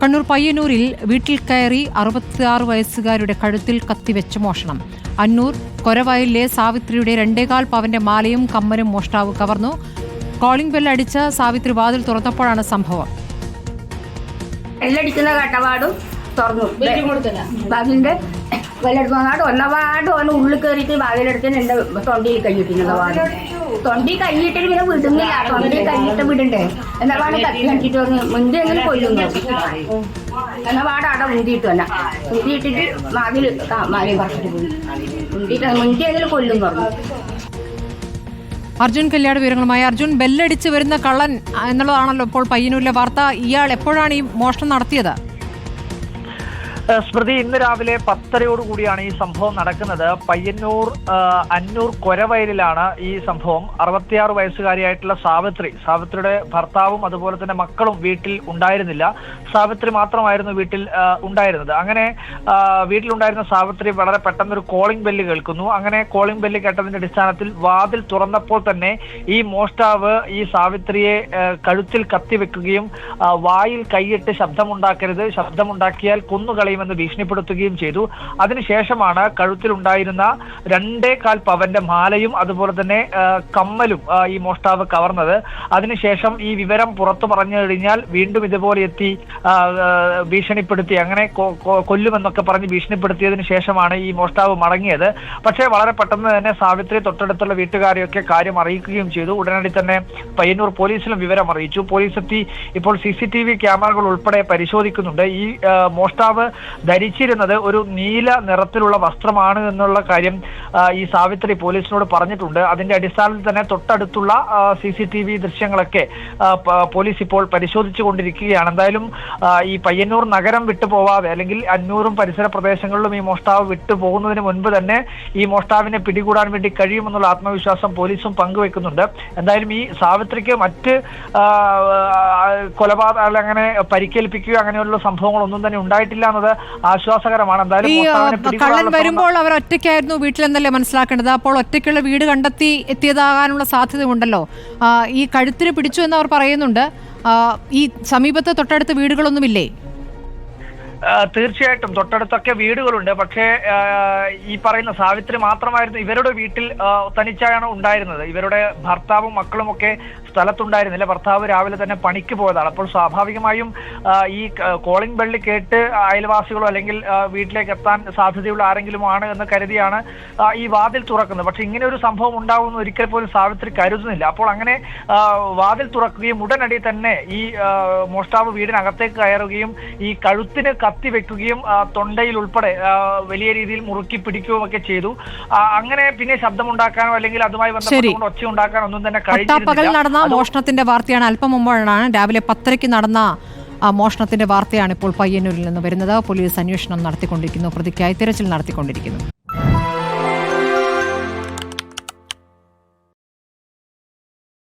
കണ്ണൂർ പയ്യന്നൂരിൽ വീട്ടിൽ കയറി 66 വയസ്സുകാരുടെ കഴുത്തിൽ കത്തിവെച്ച് മോഷണം. അന്നൂർ കൊരവയലിലെ സാവിത്രിയുടെ 2.25 പവന്റെ മാലയും കമ്മലും മോഷ്ടാവ് കവർന്നു. കോളിംഗ് ബെൽ അടിച്ച് സാവിത്രി വാതിൽ തുറന്നപ്പോഴാണ് സംഭവം. എല്ലടിക്കുന്ന കട്ടപാടും തുറന്നു ബാഗിന്റെ വെല്ലെടുക്കാട് ഒന്നപാട് ഒന്ന് ഉള്ളിൽ കയറിയിട്ട് വാതിലെടുത്ത് എന്റെ തൊണ്ടിയിൽ കൈയിട്ടിരുന്ന വാതിൽ തൊണ്ടി കൈയിട്ടിട്ട് പിന്നെ വിടുന്നില്ല. തൊണ്ടി കൈയിട്ട് വിടണ്ടേ എന്നപാട് കത്തി കണ്ടിട്ട് വന്ന് മുന്തി എങ്ങനെ കൊല്ലുന്നു എന്നപാട് അവിടെ മുന്തിയിട്ട് തന്നെ മുന്തിയിട്ടിട്ട് വാതിൽ മാലയും പറിച്ചിട്ട് പോയി മുന്തി എങ്ങനെ കൊല്ലും പറഞ്ഞു. അർജുൻ കല്യാട് വിവരങ്ങളുമായി. അർജുൻ, ബെല്ലടിച്ച് വരുന്ന കള്ളൻ എന്നുള്ളതാണല്ലോ ഇപ്പോൾ പയ്യന്നൂരിലെ വാർത്ത. ഇയാൾ എപ്പോഴാണ് ഈ മോഷണം നടത്തിയത്? സ്മൃതി, ഇന്ന് രാവിലെ 10:30 ഈ സംഭവം നടക്കുന്നത്. പയ്യന്നൂർ അന്നൂർ കൊരവയലിലാണ് ഈ സംഭവം. 66 വയസ്സുകാരിയായിട്ടുള്ള സാവിത്രിയുടെ ഭർത്താവും അതുപോലെ തന്നെ മക്കളും വീട്ടിൽ ഉണ്ടായിരുന്നില്ല. സാവിത്രി മാത്രമായിരുന്നു വീട്ടിൽ ഉണ്ടായിരുന്നത്. അങ്ങനെ വീട്ടിലുണ്ടായിരുന്ന സാവിത്രി വളരെ പെട്ടെന്നൊരു കോളിംഗ് ബെല്ല് കേൾക്കുന്നു. അങ്ങനെ കോളിംഗ് ബെല്ല് കേട്ടതിന്റെ അടിസ്ഥാനത്തിൽ വാതിൽ തുറന്നപ്പോൾ തന്നെ ഈ മോഷ്ടാവ് ഈ സാവിത്രിയെ കഴുത്തിൽ കത്തിവെക്കുകയും വായിൽ കൈയിട്ട് ശബ്ദമുണ്ടാക്കിയാൽ കൊന്നുകളയുമെന്ന് ഭീഷണിപ്പെടുത്തുകയും ചെയ്തു. അതിനുശേഷമാണ് കഴുത്തിലുണ്ടായിരുന്ന 2.25 പവന്റെ മാലയും അതുപോലെ തന്നെ കമ്മലും ഈ മോഷ്ടാവ് കവർന്നത്. അതിനുശേഷം ഈ വിവരം പുറത്തു പറഞ്ഞു കഴിഞ്ഞാൽ വീണ്ടും ഇതുപോലെ എത്തി ഭീഷണിപ്പെടുത്തി, അങ്ങനെ കൊല്ലുമെന്നൊക്കെ പറഞ്ഞ് ഭീഷണിപ്പെടുത്തിയതിനു ശേഷമാണ് ഈ മോഷ്ടാവ് മടങ്ങിയത്. പക്ഷേ വളരെ പെട്ടെന്ന് തന്നെ സാവിത്രി തൊട്ടടുത്തുള്ള വീട്ടുകാരെയൊക്കെ കാര്യം അറിയിക്കുകയും ചെയ്തു. ഉടനടി തന്നെ പയ്യന്നൂർ പോലീസിലും വിവരം അറിയിച്ചു. പോലീസ് എത്തി ഇപ്പോൾ CCTV ക്യാമറകൾ ഉൾപ്പെടെ പരിശോധിക്കുന്നുണ്ട്. ഈ മോഷ്ടാവ് ധരിച്ചിരുന്നത് ഒരു നീല നിറത്തിലുള്ള വസ്ത്രമാണ് എന്നുള്ള കാര്യം ഈ സാവിത്രി പോലീസിനോട് പറഞ്ഞിട്ടുണ്ട്. അതിന്റെ അടിസ്ഥാനത്തിൽ തന്നെ തൊട്ടടുത്തുള്ള CCTV ദൃശ്യങ്ങളൊക്കെ പോലീസ് ഇപ്പോൾ പരിശോധിച്ചു കൊണ്ടിരിക്കുകയാണ്. എന്തായാലും ഈ പയ്യന്നൂർ നഗരം വിട്ടുപോവാതെ അല്ലെങ്കിൽ അന്നൂറും പരിസര പ്രദേശങ്ങളിലും ഈ മോഷ്ടാവ് വിട്ടുപോകുന്നതിന് മുൻപ് തന്നെ ഈ മോഷ്ടാവിനെ പിടികൂടാൻ വേണ്ടി കഴിയുമെന്നുള്ള ആത്മവിശ്വാസം പോലീസും പങ്കുവെക്കുന്നുണ്ട്. എന്തായാലും ഈ സാവിത്രിക്ക് മറ്റ് കൊലപാതകം അങ്ങനെ പരിക്കേൽപ്പിക്കുകയോ അങ്ങനെയുള്ള സംഭവങ്ങളൊന്നും തന്നെ ഉണ്ടായിട്ടില്ല എന്നത് ആശ്വാസകരമാണ്. എന്തായാലും കള്ളൻ വരുമ്പോൾ അവർ ഒറ്റയ്ക്കായിരുന്നു വീട്ടിലെന്നല്ലേ മനസ്സിലാക്കേണ്ടത്? അപ്പോൾ ഒറ്റയ്ക്കുള്ള വീട് കണ്ടെത്തി എത്തിയതാകാനുള്ള സാധ്യതയുണ്ടല്ലോ. ഈ കഴുത്തിന് പിടിച്ചു എന്ന് അവർ പറയുന്നുണ്ട്. ഈ സമീപത്ത് തൊട്ടടുത്ത് വീടുകളൊന്നുമില്ലേ? തീർച്ചയായിട്ടും തൊട്ടടുത്തൊക്കെ വീടുകളുണ്ട്. പക്ഷേ ഈ പറയുന്ന സാവിത്രി മാത്രമായിരുന്നു ഇവരുടെ വീട്ടിൽ തനിച്ചാണ് ഉണ്ടായിരുന്നത്. ഇവരുടെ ഭർത്താവും മക്കളും ഒക്കെ സ്ഥലത്തുണ്ടായിരുന്നില്ല. ഭർത്താവ് രാവിലെ തന്നെ പണിക്ക് പോയതാണ്. അപ്പോൾ സ്വാഭാവികമായും ഈ കോളിംഗ് ബെല്ല് കേട്ട് അയൽവാസികളോ അല്ലെങ്കിൽ വീട്ടിലേക്ക് എത്താൻ സാധ്യതയുള്ള ആരെങ്കിലും ആണ് എന്ന് കരുതിയാണ് ഈ വാതിൽ തുറക്കുന്നത്. പക്ഷെ ഇങ്ങനെ ഒരു സംഭവം ഉണ്ടാവുമെന്ന് ഒരിക്കൽ പോലും സാവിത്രി കരുതുന്നില്ല. അപ്പോൾ അങ്ങനെ വാതിൽ തുറക്കുകയും ഉടനടി തന്നെ ഈ മോഷ്ടാവ് വീടിനകത്തേക്ക് കയറുകയും ഈ കഴുത്തിന് കത്തി വെക്കുകയും തൊണ്ടയിൽ ഉൾപ്പെടെ വലിയ രീതിയിൽ മുറുക്കി പിടിക്കുകയും ഒക്കെ ചെയ്തു. അങ്ങനെ പിന്നെ ശബ്ദമുണ്ടാക്കാനോ അല്ലെങ്കിൽ അതുമായി ബന്ധപ്പെട്ടുകൊണ്ട് ഒച്ച ഉണ്ടാക്കാനോ ഒന്നും തന്നെ കഴിഞ്ഞില്ല. മോഷണത്തിന്റെ വാർത്തയാണ്. അല്പം മുമ്പാണ് രാവിലെ 10:00 നടന്ന മോഷണത്തിന്റെ വാർത്തയാണ് ഇപ്പോൾ പയ്യന്നൂരിൽ നിന്ന് വരുന്നത്. പോലീസ് അന്വേഷണം നടത്തിക്കൊണ്ടിരിക്കുന്നു. പ്രതിക്കായി തിരച്ചിൽ നടത്തിക്കൊണ്ടിരിക്കുന്നു.